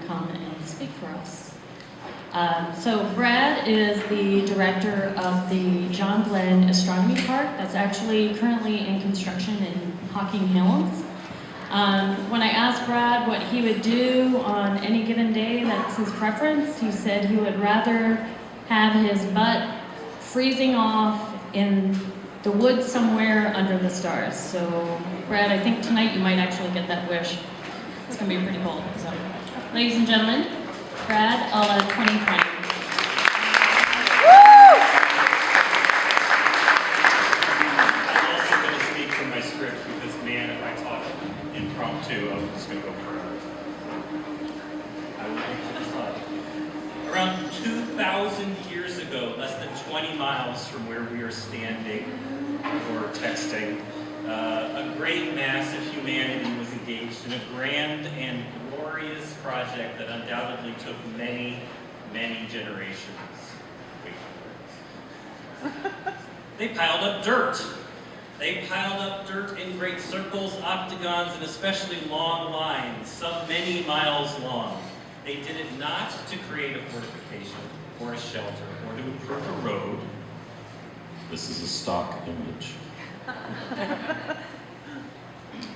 come and speak for us. So Brad is the director of the John Glenn Astronomy Park. That's actually currently in construction in Hocking Hills. When I asked Brad what he would do on any given day, that's his preference, he said he would rather have his butt freezing off in the woods somewhere under the stars. So Brad, I think tonight you might actually get that wish. It's gonna be pretty cold. So, ladies and gentlemen, Brad, a la 2020. I'm also going to speak from my script because, man, if I talk impromptu, I'm just going to go forever. I will make this slide. Around 2,000 years ago, less than 20 miles from where we are standing or texting, a great mass of humanity was engaged in a grand and glorious project that undoubtedly took many, many generations. They piled up dirt. They piled up dirt in great circles, octagons, and especially long lines, some many miles long. They did it not to create a fortification or a shelter or to improve a road. This is a stock image.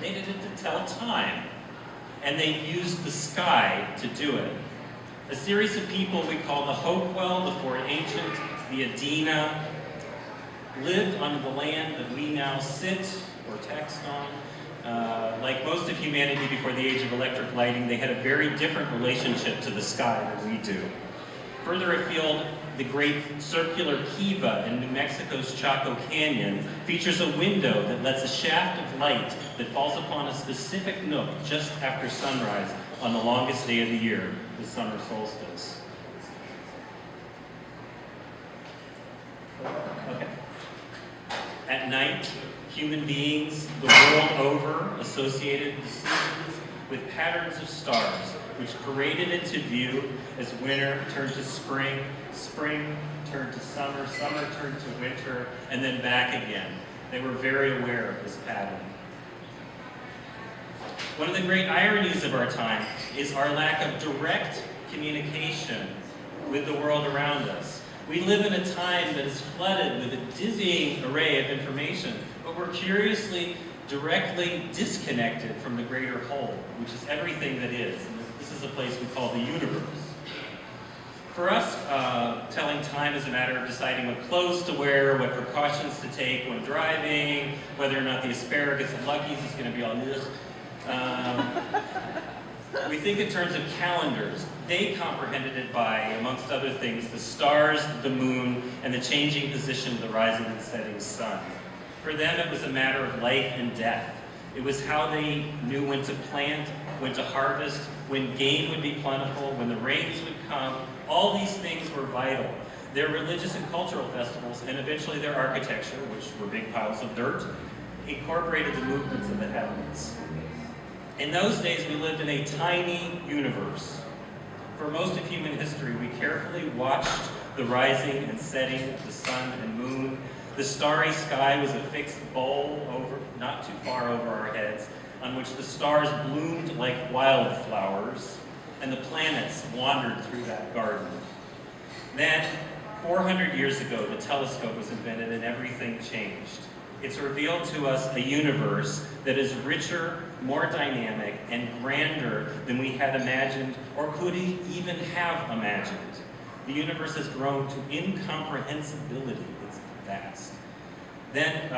They did it to tell time, and they used the sky to do it. A series of people we call the Hopewell, the Fort Ancient, the Adena, lived on the land that we now sit or text on. Like most of humanity before the age of electric lighting, they had a very different relationship to the sky than we do. Further afield, the great circular kiva in New Mexico's Chaco Canyon features a window that lets a shaft of light that falls upon a specific nook just after sunrise on the longest day of the year, the summer solstice. Okay. At night, human beings the world over associated the seasons with patterns of stars, which paraded into view as winter turned to spring, spring turned to summer, summer turned to winter, and then back again. They were very aware of this pattern. One of the great ironies of our time is our lack of direct communication with the world around us. We live in a time that is flooded with a dizzying array of information, but we're curiously directly disconnected from the greater whole, which is everything that is. And this is a place we call the universe. For us, telling time is a matter of deciding what clothes to wear, what precautions to take when driving, whether or not the asparagus at Lucky's is going to be all this. We think in terms of calendars. They comprehended it by, amongst other things, the stars, the moon, and the changing position of the rising and setting sun. For them, it was a matter of life and death. It was how they knew when to plant, when to harvest, when game would be plentiful, when the rains would come. All these things were vital. Their religious and cultural festivals, and eventually their architecture, which were big piles of dirt, incorporated the movements of the heavens. In those days, we lived in a tiny universe. For most of human history, we carefully watched the rising and setting of the sun and moon. The starry sky was a fixed bowl not too far over our heads, on which the stars bloomed like wildflowers, and the planets wandered through that garden. Then, 400 years ago, the telescope was invented and everything changed. It's revealed to us a universe that is richer, more dynamic, and grander than we had imagined or could even have imagined. The universe has grown to incomprehensibility. It's vast. Then,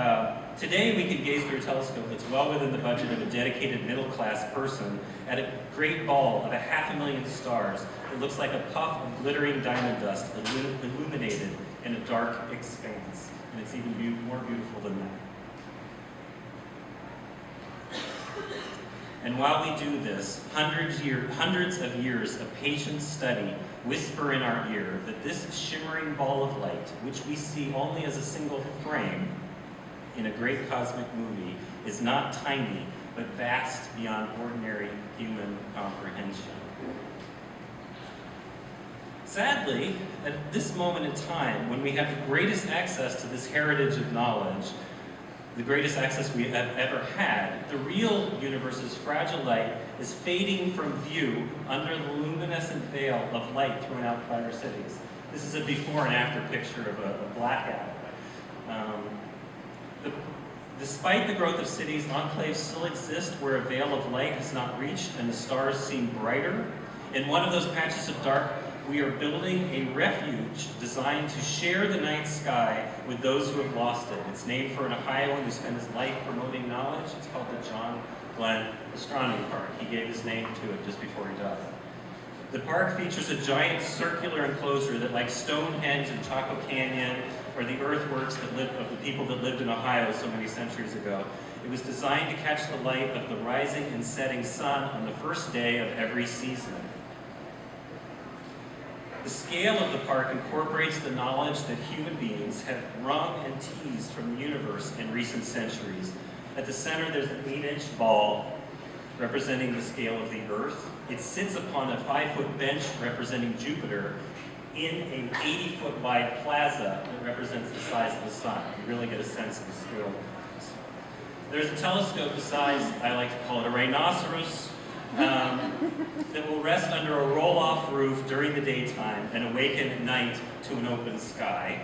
today we can gaze through a telescope that's well within the budget of a dedicated middle-class person at a great ball of 500,000 stars. It looks like a puff of glittering diamond dust illuminated in a dark expanse. And it's even more beautiful than that. And while we do this, hundreds of years of patient study whisper in our ear that this shimmering ball of light, which we see only as a single frame in a great cosmic movie, is not tiny, but vast beyond ordinary human comprehension. Sadly, at this moment in time, when we have the greatest access to this heritage of knowledge, the greatest access we have ever had, the real universe's fragile light is fading from view under the luminescent veil of light thrown out by our cities. This is a before and after picture of a blackout. Despite the growth of cities, enclaves still exist where a veil of light has not reached and the stars seem brighter. In one of those patches of dark, we are building a refuge designed to share the night sky with those who have lost it. It's named for an Ohioan who spent his life promoting knowledge. It's called the John Glenn Astronomy Park. He gave his name to it just before he died. The park features a giant circular enclosure that, like Stonehenge and Chaco Canyon, or the earthworks of the people that lived in Ohio so many centuries ago, it was designed to catch the light of the rising and setting sun on the first day of every season. The scale of the park incorporates the knowledge that human beings have wrung and teased from the universe in recent centuries. At the center, there's an 8-inch ball representing the scale of the Earth. It sits upon a 5-foot bench representing Jupiter in an 80-foot wide plaza that represents the size of the sun. You really get a sense of the scale of things. There's a telescope the size, I like to call it a rhinoceros, that will rest under a roll-off roof during the daytime and awaken at night to an open sky.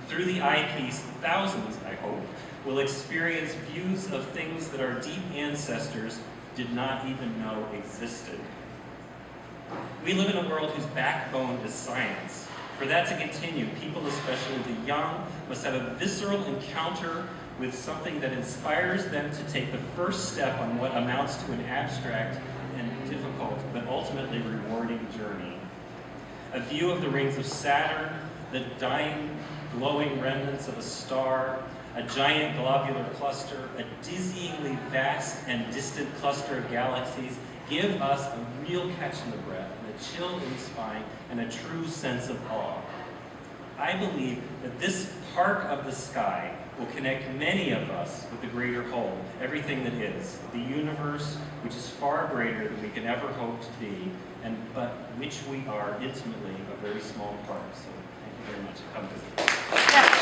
Through the eyepiece, thousands, I hope, will experience views of things that our deep ancestors did not even know existed. We live in a world whose backbone is science. For that to continue, people, especially the young, must have a visceral encounter with something that inspires them to take the first step on what amounts to an abstract and difficult, but ultimately rewarding journey. A view of the rings of Saturn, the dying, glowing remnants of a star, a giant globular cluster, a dizzyingly vast and distant cluster of galaxies give us a real catch in the breath, and a chill in the spine, and a true sense of awe. I believe that this part of the sky will connect many of us with the greater whole, everything that is, the universe, which is far greater than we can ever hope to be, but which we are intimately a very small part. So thank you very much for coming to visit.